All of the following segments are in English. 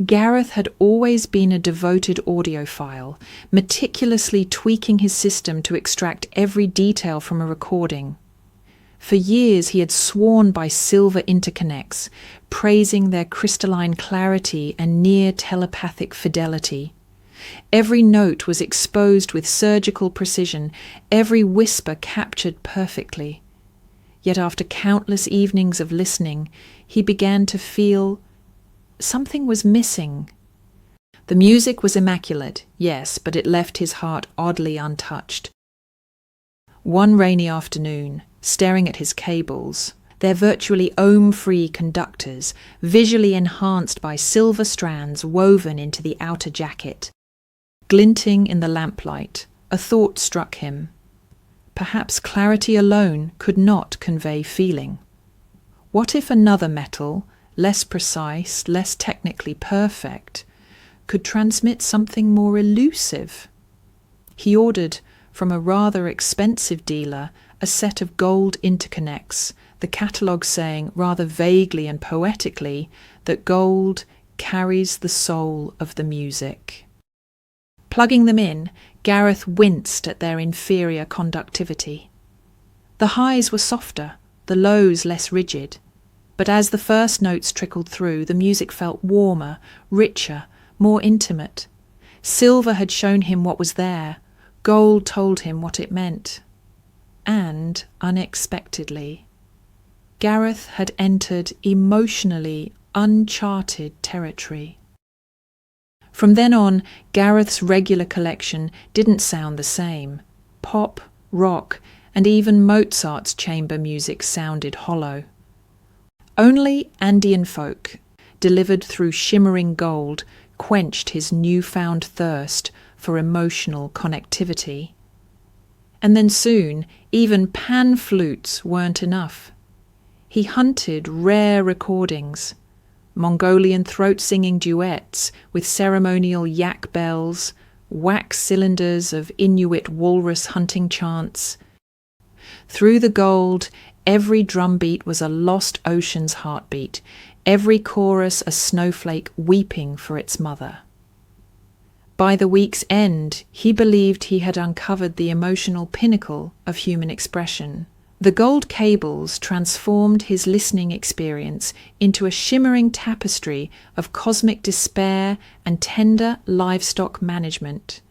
Gareth had always been a devoted audiophile, meticulously tweaking his system to extract every detail from a recording. For years he had sworn by silver interconnects, praising their crystalline clarity and near telepathic fidelity. Every note was exposed with surgical precision, every whisper captured perfectly. Yet after countless evenings of listening, he began to feel something was missing. The music was immaculate, yes, but it left his heart oddly untouched. One rainy afternoon, staring at his cables, their virtually ohm-free conductors, visually enhanced by silver strands woven into the outer jacket, glinting in the lamplight, a thought struck him. Perhaps clarity alone could not convey feeling. What if another metal, less precise, less technically perfect, could transmit something more elusive? He ordered, from a rather expensive dealer, a set of gold interconnects, the catalogue saying, rather vaguely and poetically, that gold carries the soul of the music. Plugging them in, Gareth winced at their inferior conductivity. The highs were softer, the lows less rigid, but as the first notes trickled through, the music felt warmer, richer, more intimate. Silver had shown him what was there, gold told him what it meant. And, unexpectedly, Gareth had entered emotionally uncharted territory. From then on, Gareth's regular collection didn't sound the same. Pop, rock, and even Mozart's chamber music sounded hollow. Only Andean folk, delivered through shimmering gold, quenched his newfound thirst for emotional connectivity. And then soon, even pan flutes weren't enough. He hunted rare recordings, Mongolian throat-singing duets with ceremonial yak bells, wax cylinders of Inuit walrus hunting chants. Through the gold, every drumbeat was a lost ocean's heartbeat, every chorus a snowflake weeping for its mother. By the week's end, he believed he had uncovered the emotional pinnacle of human expression. The gold cables transformed his listening experience into a shimmering tapestry of cosmic despair and tender livestock management.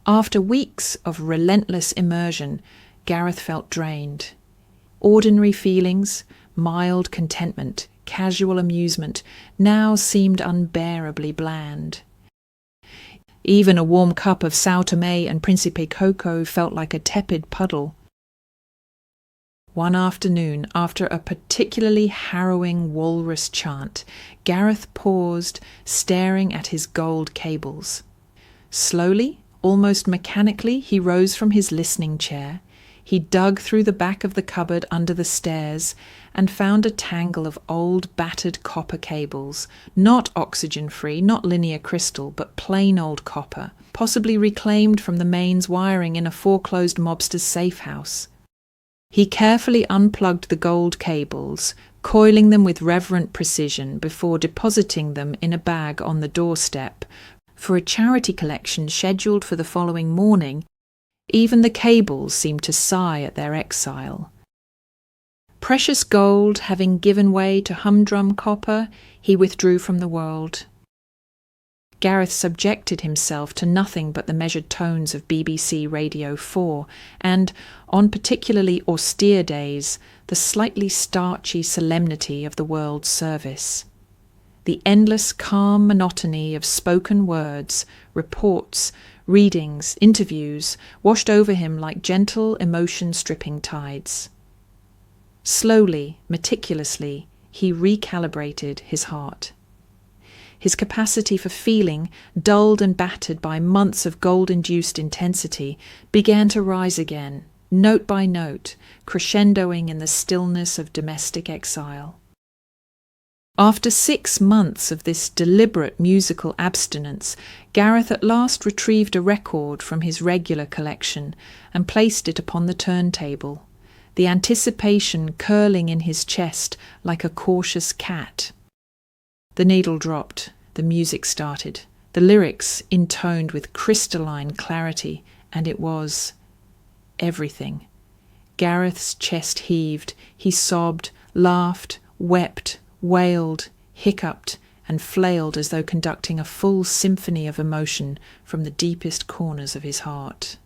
After weeks of relentless immersion, Gareth felt drained. Ordinary feelings, mild contentment, casual amusement, now seemed unbearably bland. Even a warm cup of Sao Tome and Principe cocoa felt like a tepid puddle. One afternoon, after a particularly harrowing walrus chant, Gareth paused, staring at his gold cables. Slowly, almost mechanically, he rose from his listening chair. He dug through the back of the cupboard under the stairs and found a tangle of old battered copper cables, not oxygen-free, not linear crystal, but plain old copper, possibly reclaimed from the mains wiring in a foreclosed mobster's safe house. He carefully unplugged the gold cables, coiling them with reverent precision before depositing them in a bag on the doorstep. For a charity collection scheduled for the following morning, even the cables seemed to sigh at their exile. Precious gold having given way to humdrum copper, he withdrew from the world. Gareth subjected himself to nothing but the measured tones of BBC Radio 4 and, on particularly austere days, the slightly starchy solemnity of the World Service. The endless calm monotony of spoken words, reports, readings, interviews washed over him like gentle emotion-stripping tides. Slowly, meticulously, he recalibrated his heart. His capacity for feeling, dulled and battered by months of gold-induced intensity, began to rise again, note by note, crescendoing in the stillness of domestic exile. After 6 months of this deliberate musical abstinence, Gareth at last retrieved a record from his regular collection and placed it upon the turntable, the anticipation curling in his chest like a cautious cat. The needle dropped. The music started. The lyrics intoned with crystalline clarity, and it was everything. Gareth's chest heaved. He sobbed, laughed, wept, wailed, hiccuped, and flailed as though conducting a full symphony of emotion from the deepest corners of his heart.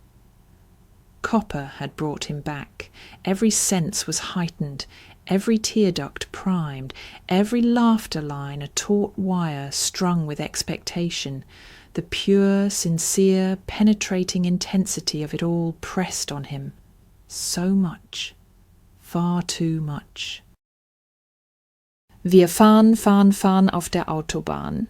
Copper had brought him back. Every sense was heightened, every tear duct primed, every laughter line a taut wire strung with expectation. The pure, sincere, penetrating intensity of it all pressed on him. So much. Far too much. Wir fahren auf der Autobahn.